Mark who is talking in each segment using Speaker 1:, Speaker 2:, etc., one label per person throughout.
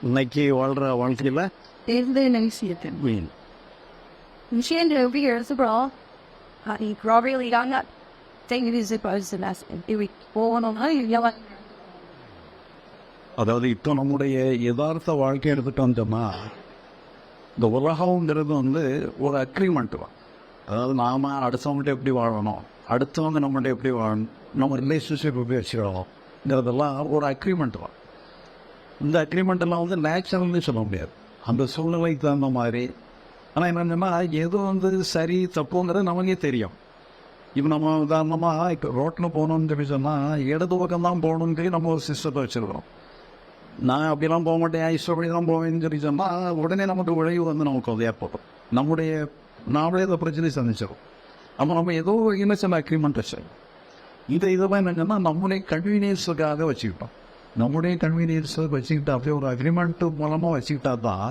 Speaker 1: இன்னைக்கு வாழ்கிற வாழ்க்கையில் மீன்
Speaker 2: Machine over here is a bra. He probably got that thing it is supposed to last. If we go on how you yell at.
Speaker 1: அதாவது இப்போ நம்முடைய யதார்த்த வாழ்க்கை எடுத்துட்டோம் சொன்னால் இந்த உலகங்கிறது ஒரு அக்ரிமெண்ட் தான். அதாவது நாம் அடுத்தவங்கள்ட்ட எப்படி வாழணும், அடுத்தவங்க நம்மகிட்ட எப்படி வாழணும், நம்ம ரிலேஷன்ஷிப் எப்படி வச்சுக்கிறோம்ங்கிறதெல்லாம் ஒரு அக்ரிமெண்ட் தான். இந்த அக்ரிமெண்ட்டெல்லாம் நேச்சுரல்னு சொல்ல முடியாது, அந்த சூழ்நிலைக்கு தகுந்த மாதிரி. ஆனால் என்னென்னா எது சரி தப்புங்கிறது நமக்கே தெரியும். இப்போ நம்ம உதாரணமாக இப்போ ரோட்டில் போகணுன்னு சொல்லி சொன்னால் இடது பக்கம் தான் போகணுன்னு நம்ம ஒரு சிஸ்டத்தை வச்சுருக்கிறோம். நான் அப்படிலாம் போக மாட்டேன், இஷ்டப்படி தான் போவேன்னு சொல்லி சொன்னால் உடனே நமக்கு விளைவு நமக்கு அது ஏற்படும். நாமளே அந்த பிரச்சனையை சந்திச்சிடும். அப்போ நம்ம ஏதோ ஒரு இன்னசென்ட் அக்ரிமெண்ட் வச்சோம். இதெல்லாம் என்னென்னா நம்முடைய கன்வீனியன்ஸுக்காக வச்சுக்கிட்டோம். நம்முடைய கன்வீனியன்ஸை வச்சுக்கிட்டு அப்படியே ஒரு அக்ரிமெண்ட்டு மூலமாக வச்சுக்கிட்டா தான்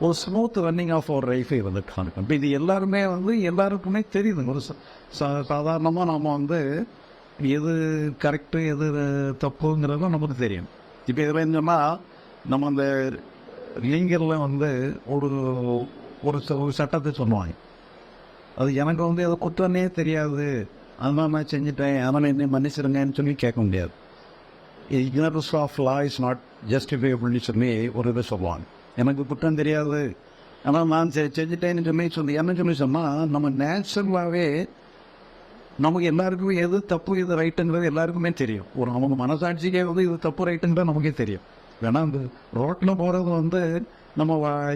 Speaker 1: ஒரு ஸ்மூத் ரன்னிங் ஆஃப் ஒரு லைஃபை காணும். இப்போ இது எல்லாருமே எல்லாருக்குமே தெரியுது. ஒரு சாதாரணமாக நம்ம எது கரெக்டு எது தப்புங்கிறதும் நமக்கு தெரியும். இப்போ இதில் என்னன்னா நம்ம அந்த லீங்கரில் ஒரு ஒரு சட்டத்தை சொல்லுவாங்க. அது எனக்கு எதை குற்றமே தெரியாது, அதனால் நான் செஞ்சுட்டேன், அதனால் என்னை மன்னிச்சிருங்கன்னு சொல்லி கேட்க முடியாது. Ignorance of law is not ஜஸ்டிஃபைபிள்னு சொல்லி ஒரு இதை சொல்லுவாங்க. எனக்கு குற்றம் தெரியாது, ஆனால் நான் செஞ்சுட்டேன்னு சொல்லி என்ன சொல்லி சொன்னால் நம்ம நேச்சுரலாகவே நமக்கு எல்லாருக்குமே எது தப்பு எது ரைட்டுங்கிறது எல்லாருக்குமே தெரியும். ஒரு அவங்க மனசாட்சிக்கே இது தப்பு ரைட்டுங்கிறது நமக்கே தெரியும். ஏன்னா அந்த ரோட்டில் போகிறது நம்ம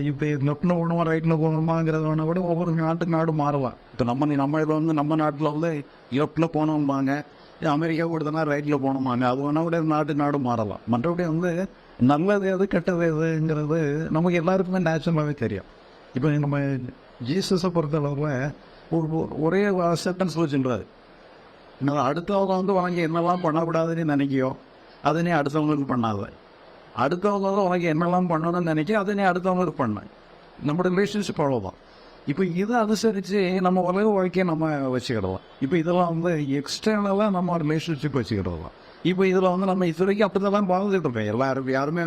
Speaker 1: இப்போ லெஃப்டில் போகணுமா ரைட்டில் போகணுமாங்கிறத விட ஒவ்வொரு நாட்டுக்கு நாடு மாறலாம். இப்போ நம்ம இதில் நம்ம நாட்டில் லெஃப்டில் போனோம்பாங்க, அமெரிக்கா கொடுத்தனா ரைட்டில் போனோமாங்க. அது வேணா கூட நாடு மாறலாம். மற்றபடி நல்லது எது கெட்டது எதுங்கிறது நமக்கு எல்லாருக்குமே நேச்சுரலாகவே தெரியும். இப்போ நம்ம ஜீசஸை பொறுத்தளவில் ஒரே சென்டென்ஸ் வச்சுன்றாரு. அடுத்தவங்க உனக்கு என்னெல்லாம் பண்ணக்கூடாதுன்னு நினைக்கியோ அதை நீ அடுத்தவங்களுக்கு பண்ணாத, அடுத்தவங்க உனக்கு என்னெல்லாம் பண்ணணும்னு நினைக்கியோ அதை நீ அடுத்தவங்களுக்கு பண்ண. நம்மளோட ரிலேஷன்ஷிப் அவ்வளோதான். இப்போ இதை அனுசரித்து நம்ம உலக வாழ்க்கையை நம்ம வச்சுக்கிடலாம். இப்போ இதெல்லாம் எக்ஸ்டர்னலாக நம்ம ரிலேஷன்ஷிப் வச்சுக்கிடலாம். இப்போ இதில் நம்ம இது வரைக்கும் அப்படி தான் வாழ்ந்துட்டு இருக்கோம். யாருமே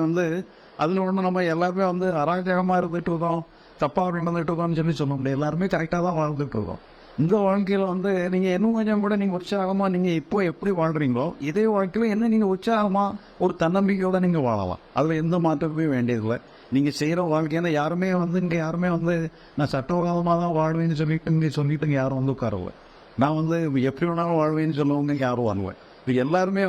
Speaker 1: அதில் ஒன்று நம்ம எல்லாருமே அராஜகமாக இருந்துட்டு இருக்கோம், தப்பாக நடந்துட்டு இருக்கோம்னு சொல்ல முடியாது. எல்லாருமே கரெக்டாக தான் வாழ்ந்துட்டு இருக்கோம். இந்த வாழ்க்கையில் நீங்கள் இன்னும் கொஞ்சம் கூட நீங்கள் உற்சாகமாக நீங்கள் இப்போ எப்படி வாழ்கிறீங்களோ இதே வாழ்க்கையில் என்ன நீங்கள் உற்சாகமாக ஒரு தன்னம்பிக்கையோடு நீங்கள் வாழலாம். அதில் எந்த மாற்றமே வேண்டியதில்லை. நீங்கள் செய்கிற வாழ்க்கையில் யாருமே இங்கே யாருமே நான் சட்டவிரோதமாக தான் வாழ்வேன்னு சொல்லிட்டு இங்கே யாரும் உட்காரல. நான் எப்படி வேணாலும் வாழ்வேன்னு சொல்லவங்க இங்கே யாரும் வருவேன். இப்போ எல்லாருமே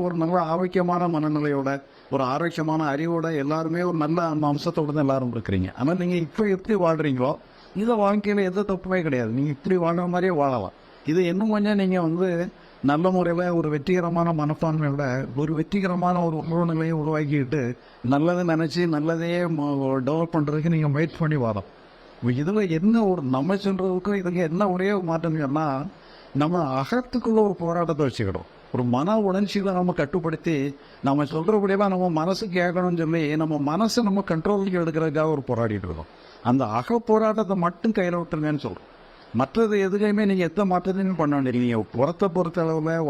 Speaker 1: ஒரு நல்ல ஆரோக்கியமான மனநிலையோட ஒரு ஆரோக்கியமான அறிவோட எல்லாருமே ஒரு நல்ல அம்சத்தோடு தான் எல்லாரும் இருக்கிறீங்க. ஆனால் நீங்கள் இப்போ எப்படி வாழ்கிறீங்களோ இந்த வாழ்க்கையில் எந்த தப்புமே கிடையாது. நீங்கள் இப்படி வாழ்கிற மாதிரியே வாழலாம். இது இன்னும் கொஞ்சம் நீங்கள் நல்ல முறையில் ஒரு வெற்றிகரமான மனப்பான்மையோட ஒரு வெற்றிகரமான ஒரு உணர்நிலையை உருவாக்கிட்டு நல்லதை நினச்சி நல்லதையே டெவலப் பண்ணுறதுக்கு நீங்கள் முயற்சி பண்ணி வரலாம். இதில் என்ன ஒரு நம்ம சொல்கிறதுக்கும் இதுக்கு என்ன ஒரே மாற்றம்னா நம்ம அகத்துக்குள்ள ஒரு போராட்டத்தை வச்சுக்கிடும். ஒரு மன உணர்ச்சிகளை நம்ம கட்டுப்படுத்தி நம்ம சொல்கிறபடியெல்லாம் நம்ம மனசு கேட்கணும்னு சொல்லி நம்ம மனசை நம்ம கண்ட்ரோலுக்கு எடுக்கிறதுக்காக ஒரு போராடிட்டு இருக்கோம். அந்த அக போராட்டத்தை மட்டும் கையில் விட்டுருங்கன்னு சொல்கிறோம். மற்றது எதுலையுமே நீங்கள் எந்த மாற்றத்தையும் பண்ண வேண்டிய நீங்கள் புறத்தை பொறுத்தளவில்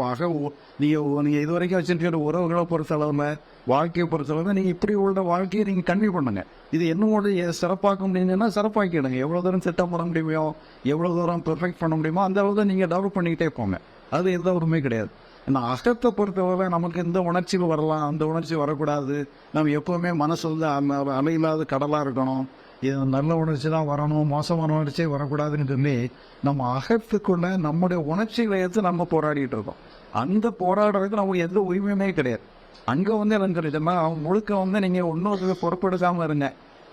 Speaker 1: நீங்கள் இது வரைக்கும் வச்சுருக்கிற உறவுகளை பொறுத்தளவில் வாழ்க்கையை பொறுத்தளவில் நீங்கள் இப்படி உள்ள வாழ்க்கையை நீங்கள் கன்வியூ பண்ணுங்க. இது என்னோட சிறப்பாக்க முடியுங்கன்னா சிறப்பாக்கிடுங்க. எவ்வளோ தூரம் செட்டப் பண்ண முடியுமோ எவ்வளோ தூரம் பெர்ஃபெக்ட் பண்ண முடியுமோ அந்த அளவு தான் நீங்கள் டெவலப் பண்ணிக்கிட்டே போங்க. அது எந்த உரிமை கிடையாது. ஏன்னா அகத்தை பொறுத்தவரை நமக்கு எந்த உணர்ச்சிகள் வரலாம், அந்த உணர்ச்சி வரக்கூடாது. நம்ம எப்போவுமே மனசு அலையில்லாத கடலாக இருக்கணும். இது நல்ல உணர்ச்சி தான் வரணும், மோசமான உணர்ச்சியே வரக்கூடாதுன்னு சொல்லி நம்ம அகத்துக்குள்ள நம்முடைய உணர்ச்சிகளை எடுத்து நம்ம போராடிட்டு இருக்கோம். அந்த போராடுறதுக்கு நமக்கு எந்த உரிமையுமே கிடையாது. அங்கே என்னன்னு சொல்லிட்டோம்னா முழுக்க நீங்கள் இன்னொரு பொறுப்பெடுக்காமல் இருங்க.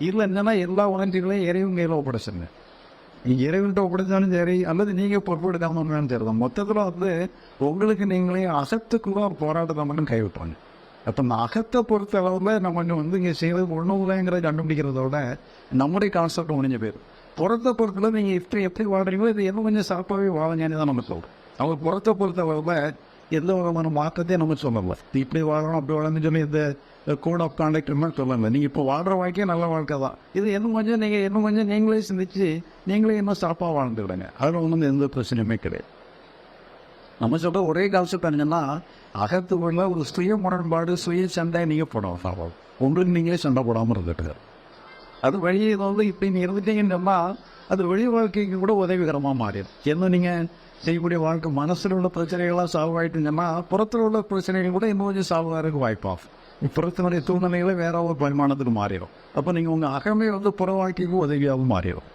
Speaker 1: இதில் என்னன்னா எல்லா உணர்ச்சிகளையும் இறைவன் கையில் ஒப்படைச்சிருங்க. நீங்கள் இறைவன்கிட்ட ஒப்படைச்சாலும் சரி அல்லது நீங்கள் பொறுப்பெடுக்காமல் தெரியும். மொத்தத்தில் உங்களுக்கு நீங்களே அகத்துக்குள்ள ஒரு போராட்டத்தை மட்டும் கைவிட்டுறாங்க. அப்போ இந்த அகத்தை பொறுத்த அளவில் நம்ம இங்கே செய்வது ஒன்றுங்கிறத கண்டுபிடிக்கிறதோட நம்முடைய கான்செப்ட் முடிஞ்ச பேர். புறத்தை பொறுத்தளவு நீங்கள் எப்படி வாழ்றீங்களோ இது இன்னும் கொஞ்சம் சிறப்பாகவே வாழங்கன்னு தான் நம்ம சொல்கிறோம். அவங்க புறத்தை பொறுத்த அளவில் எந்த விதமான மாற்றத்தையும் நம்ம சொல்லலை. இப்படி வாழணும் அப்படி வாழணும்னு சொல்லி இந்த கோட் ஆஃப் கான்டக்ட் மாதிரி சொல்லலை. நீங்கள் இப்போ வாழ்கிற வாழ்க்கையே நல்ல வாழ்க்கை தான். இது இன்னும் கொஞ்சம் நீங்களே சிந்திச்சு நீங்களே இன்னும் சிறப்பாக வாழ்ந்துவிடுங்க. அதில் எந்த பிரச்சனையுமே கிடையாது. நம்ம சொல்கிற ஒரே கான்செப்ட் என்னன்னா, அகத்துக்குள்ள ஒரு சுய முரண்பாடு, சுய சண்டை நீங்கள் போடணும். உங்களுக்கு நீங்களே சண்டை போடாமல் இருந்துட்டு அது வெளியே இப்படி நீங்கள் இருந்துட்டீங்கன்னா அது வெளி வாழ்க்கைக்கு கூட உதவிகரமாக மாறிடும். என்ன நீங்கள் செய்யக்கூடிய வாழ்க்கை மனசில் உள்ள பிரச்சனைகள்லாம் சால்வ் ஆகிட்டுங்கன்னா புறத்தில் உள்ள பிரச்சனைகள் கூட இன்னும் கொஞ்சம் சால்வ் ஆகிறதுக்கு வாய்ப்பாகும். புறத்தினுடைய சூழ்நிலைகளை வேற ஒரு பரிமாணத்துக்கு மாறிடும். அப்போ நீங்கள் உங்கள் அகமே புற வாழ்க்கைக்கு உதவியாகவும் மாறிடும்.